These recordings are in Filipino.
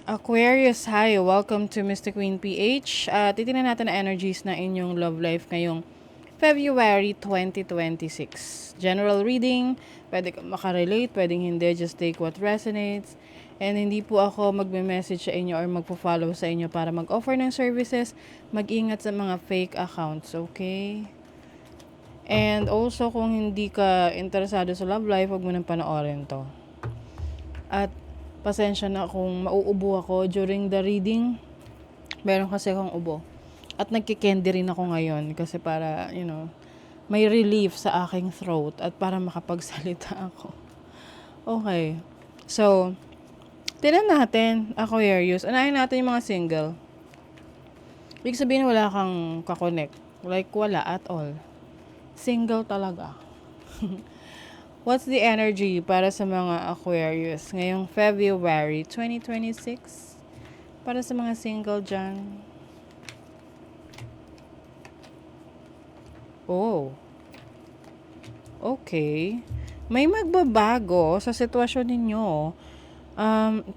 Aquarius, hi! Welcome to Mr. Queen PH. Titingnan natin ang energies na inyong love life ngayong February 2026. General reading, pwede ka makarelate, pwedeng hindi, just take what resonates. And hindi po ako magme-message sa inyo or magpo-follow sa inyo para mag-offer ng services. Mag-ingat sa mga fake accounts, okay? And also, kung hindi ka interesado sa love life, huwag mo nang panoorin to. At pasensya na kung mauubo ako during the reading. Meron kasi akong ubo. At nagkikendy rin ako ngayon kasi para, may relief sa aking throat at para makapagsalita ako. Okay. So, tinan natin, Aquarius. Unahin natin yung mga single. Ibig sabihin wala kang kakonect. Like, wala at all. Single talaga. What's the energy para sa mga Aquarius ngayong February 2026? Para sa mga single dyan. Oh. Okay. May magbabago sa sitwasyon ninyo.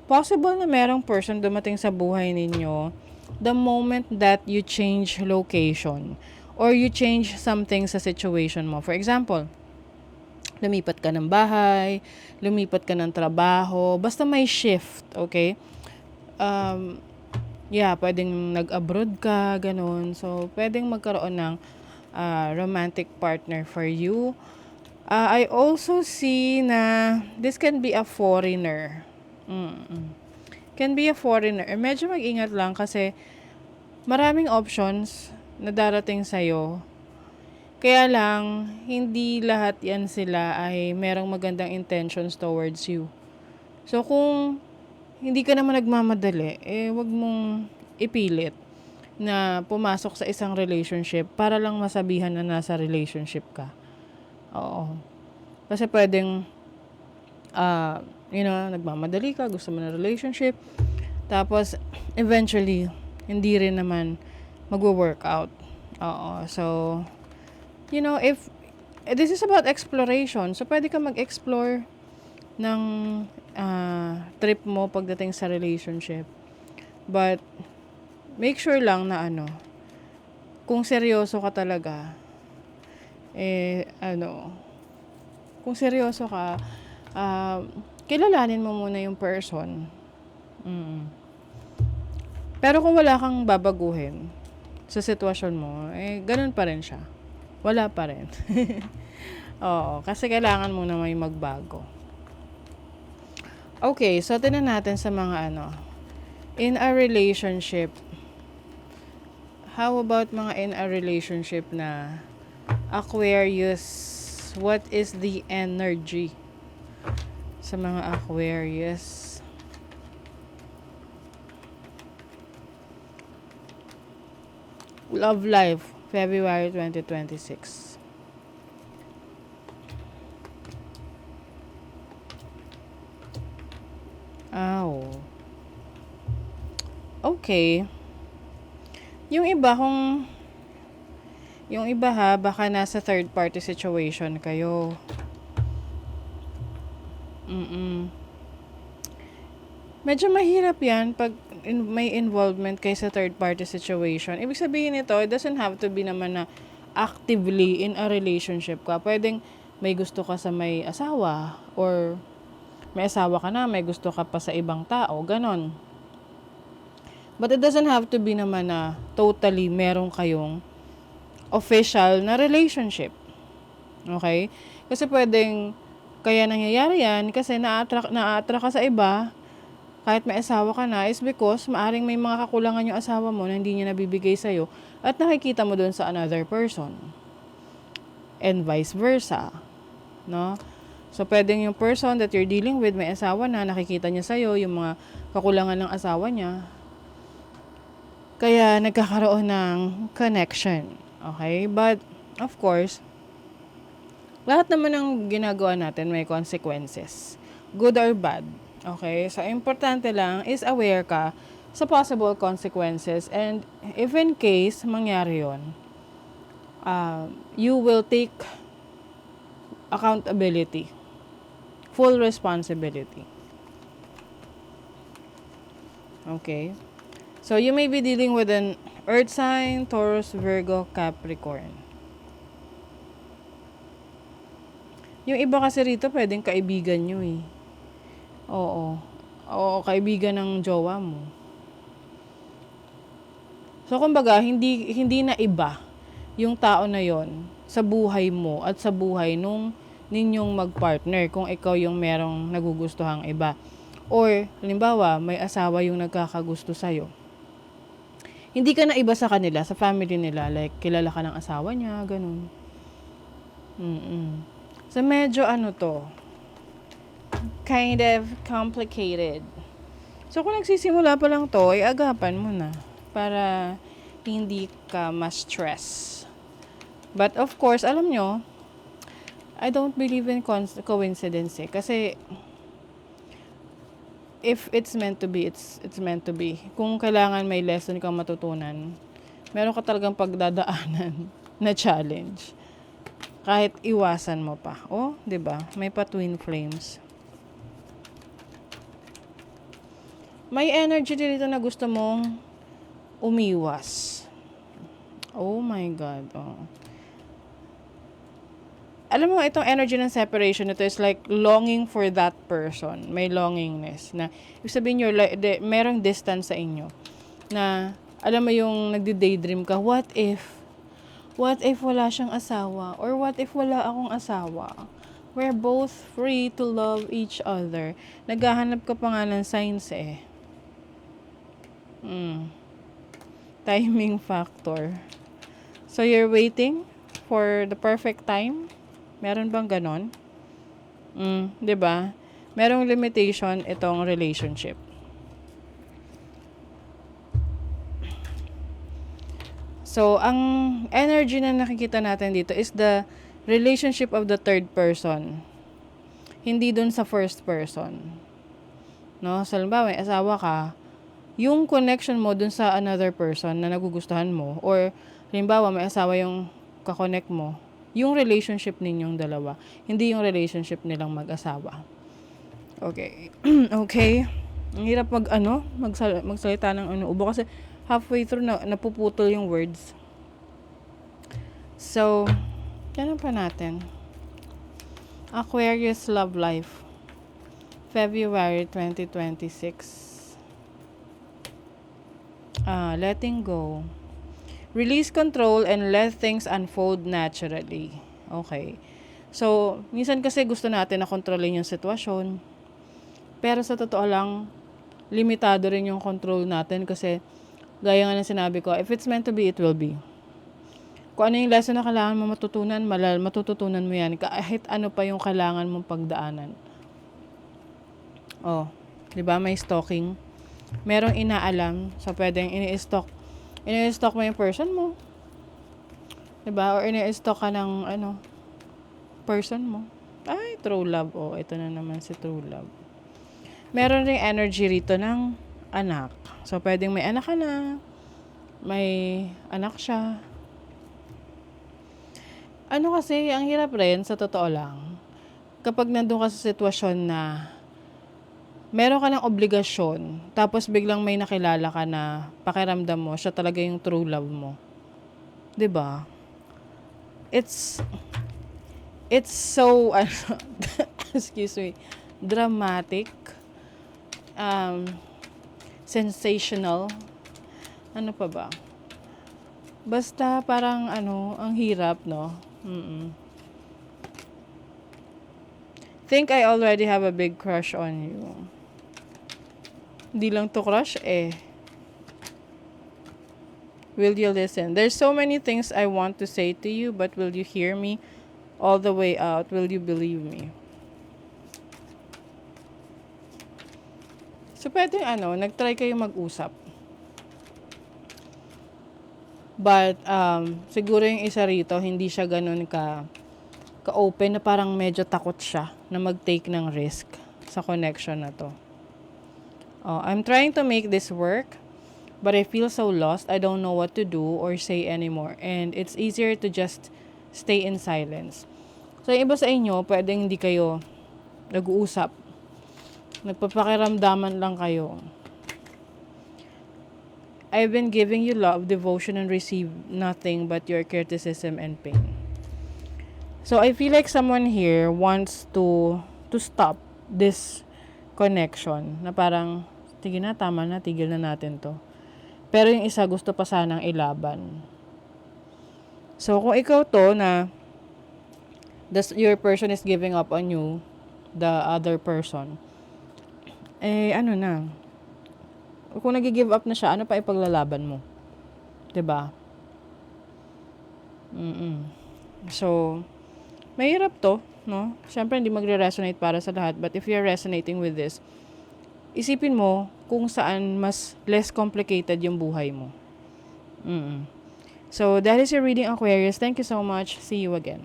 Possible na merong person dumating sa buhay ninyo the moment that you change location or you change something sa situation mo. For example, lumipat ka ng bahay, lumipat ka ng trabaho, basta may shift, okay? Pwedeng nag-abroad ka, ganun. So, pwedeng magkaroon ng romantic partner for you. I also see na this can be a foreigner. Can be a foreigner. Medyo mag-ingat lang kasi maraming options na darating sa'yo. Kaya lang, hindi lahat yan sila ay merong magandang intentions towards you. So, kung hindi ka naman nagmamadali, wag mong ipilit na pumasok sa isang relationship para lang masabihan na nasa relationship ka. Oo. Kasi pwedeng, nagmamadali ka, gusto mo na relationship, tapos, eventually, hindi rin naman magwo-work out. Oo. So, if this is about exploration, so pwede ka mag-explore ng trip mo pagdating sa relationship. But, make sure lang na kung seryoso ka talaga, kung seryoso ka, kilalanin mo muna yung person. Pero kung wala kang babaguhin sa sitwasyon mo, ganun pa rin siya. Wala pa rin. Oo, kasi kailangan mo na may magbago. Okay, so tinan natin sa mga in a relationship. How about mga in a relationship na Aquarius? What is the energy sa mga Aquarius? Love life, February 2026. Okay. Yung iba baka nasa third party situation kayo. Medyo mahirap yan pag may involvement kayo sa third party situation. Ibig sabihin nito, it doesn't have to be naman na actively in a relationship ka. Pwedeng may gusto ka sa may asawa or may asawa ka na, may gusto ka pa sa ibang tao, ganon. But it doesn't have to be naman na totally meron kayong official na relationship. Okay? Kasi pwedeng kaya nangyayari yan kasi na-attract ka sa iba kahit may asawa ka na is because maaring may mga kakulangan yung asawa mo na hindi niya nabibigay sa'yo at nakikita mo dun sa another person. And vice versa. No? So, pwedeng yung person that you're dealing with may asawa na, nakikita niya sa'yo yung mga kakulangan ng asawa niya. Kaya nagkakaroon ng connection. Okay? But, of course, lahat naman ng ginagawa natin may consequences. Good or bad. Okay? So, importante lang is aware ka sa possible consequences. And if in case mangyari yun, you will take accountability. Full responsibility. Okay? So, you may be dealing with an Earth sign, Taurus, Virgo, Capricorn. Yung iba kasi rito, pwedeng kaibigan nyo eh. Oo. Oo, kaibigan ng jowa mo. So, kumbaga, hindi na iba yung tao na yon sa buhay mo at sa buhay nung ninyong magpartner kung ikaw yung merong nagugustuhang iba. Or, halimbawa, may asawa yung nagkakagusto sa'yo. Hindi ka na iba sa kanila, sa family nila. Like, kilala ka ng asawa niya, ganun. So, medyo kind of complicated. So, kung nagsisimula pa lang to, ay agapan mo na para hindi ka ma-stress. But of course, alam nyo, I don't believe in coincidence eh. Kasi, if it's meant to be, it's meant to be. Kung kailangan may lesson kang matutunan, meron ka talagang pagdadaanan na challenge. Kahit iwasan mo pa. Oh, 'di ba? May pa twin flames. May energy dito na gusto mong umiwas. Oh my God. Oh. Alam mo, itong energy ng separation, ito is like longing for that person. May longingness. Na, ibig sabihin merong distance sa inyo. Na, alam mo yung nagdi-daydream ka, what if wala siyang asawa? Or what if wala akong asawa? We're both free to love each other. Naghahanap ka pa nga ng signs eh. Timing factor. So, you're waiting for the perfect time? Meron bang ganon? 'Di ba? Merong limitation itong relationship. So, ang energy na nakikita natin dito is the relationship of the third person. Hindi dun sa first person. No? So, halimbawa, may asawa ka, yung connection mo dun sa another person na nagugustuhan mo, or halimbawa, may asawa yung kakonect mo, yung relationship ninyong dalawa, hindi yung relationship nilang mag-asawa. Okay. Okay. Ang hirap magsalita ng ubo kasi halfway through napuputol yung words. So, ganun pa natin. Aquarius love life. February 2026. Letting go. Release control and let things unfold naturally. Okay. So, minsan kasi gusto natin na kontrolin yung sitwasyon. Pero sa totoo lang, limitado rin yung control natin kasi gaya nga ng sinabi ko, if it's meant to be, it will be. Kung ano yung lesson na kailangan mo matutunan, matututunan mo yan. Kahit ano pa yung kailangan mong pagdaanan. Oh, di ba may stalking? Merong inaalam, so pwedeng ini-stalk mo yung person mo. Di ba? Or ini-stalk ka ng person mo. Ay, true love. Oh, ito na naman si true love. Meron ring energy rito ng anak. So, pwedeng may anak ka na. May anak siya. Kasi, ang hirap rin, sa totoo lang, kapag nandun ka sa sitwasyon na meron ka ng obligasyon, tapos biglang may nakilala ka na pakiramdam mo, siya talaga yung true love mo. 'Di ba? It's so, excuse me, dramatic. Sensational. Ano pa ba? Basta parang ang hirap, no? Think I already have a big crush on you. Hindi lang to crush eh. Will you listen? There's so many things I want to say to you, but will you hear me all the way out? Will you believe me? So, pwedeng nag-try kayo mag-usap. But, siguro yung isa rito, hindi siya ganun ka-open na parang medyo takot siya na mag-take ng risk sa connection na to. I'm trying to make this work, but I feel so lost. I don't know what to do or say anymore. And it's easier to just stay in silence. So, yung iba sa inyo, pwedeng hindi kayo nag-uusap. Nagpapakiramdaman lang kayo. I've been giving you love, devotion, and receive nothing but your criticism and pain. So I feel like someone here wants to stop this connection na parang sige na, tama na, tigil na natin to. Pero yung isa gusto pa sanang ilaban. So kung ikaw to na your person is giving up on you, the other person, eh ano na, kung nag-give up na siya, ano pa ipaglalaban mo? 'Di ba? So, mahirap to, no? Siyempre, hindi magre-resonate para sa lahat. But if you're resonating with this, isipin mo kung saan mas less complicated yung buhay mo. So, that is your reading, Aquarius. Thank you so much. See you again.